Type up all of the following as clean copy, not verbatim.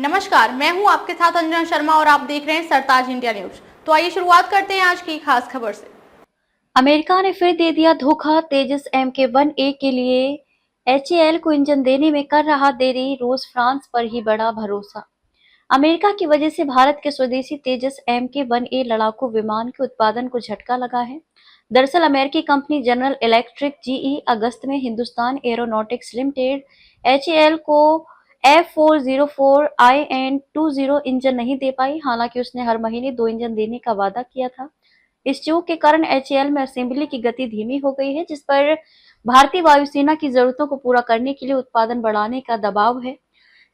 नमस्कार, मैं हूं आपके साथ अंजना शर्मा और आप देख रहे हैं सरताज इंडिया न्यूज। तो आइए शुरुआत करते हैं आज की खास खबर से। अमेरिका ने फिर दे दिया धोखा। तेजस MK-1A के लिए HAL को इंजन देने में कर रहा देरी, रूस फ्रांस पर ही बड़ा भरोसा। अमेरिका की वजह से भारत के स्वदेशी तेजस MK-1A लड़ाकू विमान के उत्पादन को झटका लगा है। दरअसल अमेरिकी कंपनी जनरल इलेक्ट्रिक GE अगस्त में हिंदुस्तान एरोनॉटिक्स लिमिटेड HAL को F404IN20 इंजन नहीं दे पाई। हालांकि उसने हर महीने 2 इंजन देने का वादा किया था। इस चूक के कारण HAL में असेंबली की गति धीमी हो गई है, जिस पर भारतीय वायुसेना की जरूरतों को पूरा करने के लिए उत्पादन बढ़ाने का दबाव है।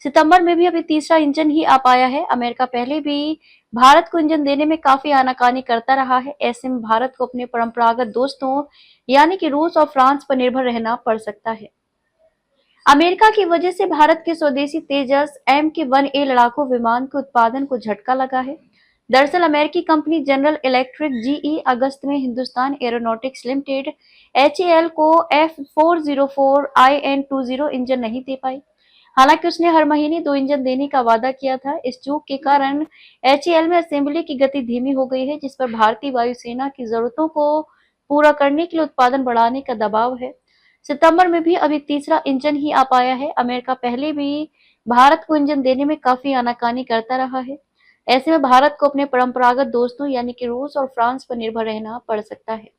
सितंबर में भी अभी तीसरा इंजन ही आ पाया है। अमेरिका पहले भी भारत को इंजन देने में काफी आनाकानी करता रहा है। ऐसे में भारत को अपने परंपरागत दोस्तों यानी कि रूस और फ्रांस पर निर्भर रहना पड़ सकता है। अमेरिका की वजह से भारत के स्वदेशी तेजस MK-1A लड़ाकू विमान के उत्पादन को झटका लगा है। दरअसल अमेरिकी कंपनी जनरल इलेक्ट्रिक GE अगस्त में हिंदुस्तान एरोनॉटिक्स लिमिटेड HAL को F404IN20 इंजन नहीं दे पाई। हालांकि उसने हर महीने 2 इंजन देने का वादा किया था। इस चूक के कारण HAL में असेंबली की गति धीमी हो गई है, जिस पर भारतीय वायुसेना की जरूरतों को पूरा करने के लिए उत्पादन बढ़ाने का दबाव है। सितंबर में भी अभी तीसरा इंजन ही आ पाया है। अमेरिका पहले भी भारत को इंजन देने में काफी आनाकानी करता रहा है। ऐसे में भारत को अपने परंपरागत दोस्तों यानी कि रूस और फ्रांस पर निर्भर रहना पड़ सकता है।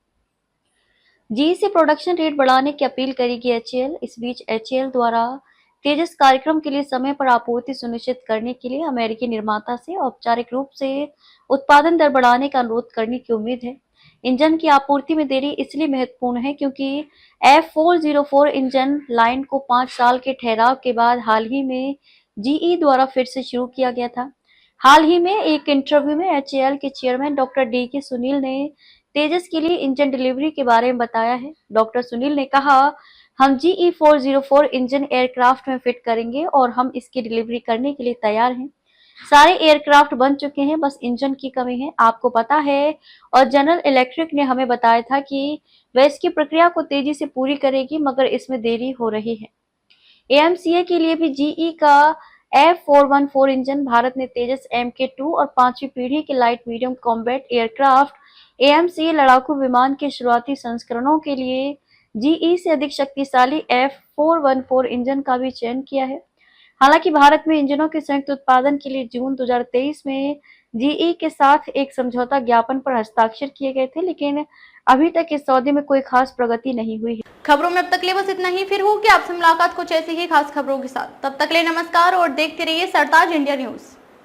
GE से प्रोडक्शन रेट बढ़ाने की अपील करेगी HAL। इस बीच HAL द्वारा तेजस कार्यक्रम के लिए समय पर आपूर्ति सुनिश्चित करने के लिए अमेरिकी निर्माता से औपचारिक रूप से उत्पादन दर बढ़ाने का अनुरोध करने की उम्मीद है। इंजन की आपूर्ति में देरी इसलिए महत्वपूर्ण है क्योंकि F404 इंजन लाइन को 5 साल के ठहराव के बाद हाल ही में GE द्वारा फिर से शुरू किया गया था। हाल ही में एक इंटरव्यू में HAL के चेयरमैन डॉक्टर DK सुनील ने तेजस के लिए इंजन डिलीवरी के बारे में बताया है। डॉक्टर सुनील ने कहा, हम GE404 इंजन एयरक्राफ्ट में फिट करेंगे और हम इसकी डिलीवरी करने के लिए तैयार हैं। सारे एयरक्राफ्ट बन चुके हैं, बस इंजन की कमी है, आपको पता है। और जनरल इलेक्ट्रिक ने हमें बताया था कि वह इसकी प्रक्रिया को तेजी से पूरी करेगी, मगर इसमें देरी हो रही है। AMCA के लिए भी GE का F414 इंजन भारत ने तेजस MK2 और 5वीं पीढ़ी के light medium combat aircraft AMCA लड़ाकू विमान के शुरुआती संस्करणों के लिए GE से अधिक शक्तिशाली F414 इंजन का भी चयन किया है। हालांकि भारत में इंजनों के संयुक्त उत्पादन के लिए जून 2023 में GE के साथ एक समझौता ज्ञापन पर हस्ताक्षर किए गए थे, लेकिन अभी तक इस सौदे में कोई खास प्रगति नहीं हुई है। खबरों में अब तक ले बस इतना ही। फिर होगी आपसे मुलाकात कुछ ऐसी ही खास खबरों के साथ। तब तक ले नमस्कार और देखते रहिए सरताज इंडिया न्यूज।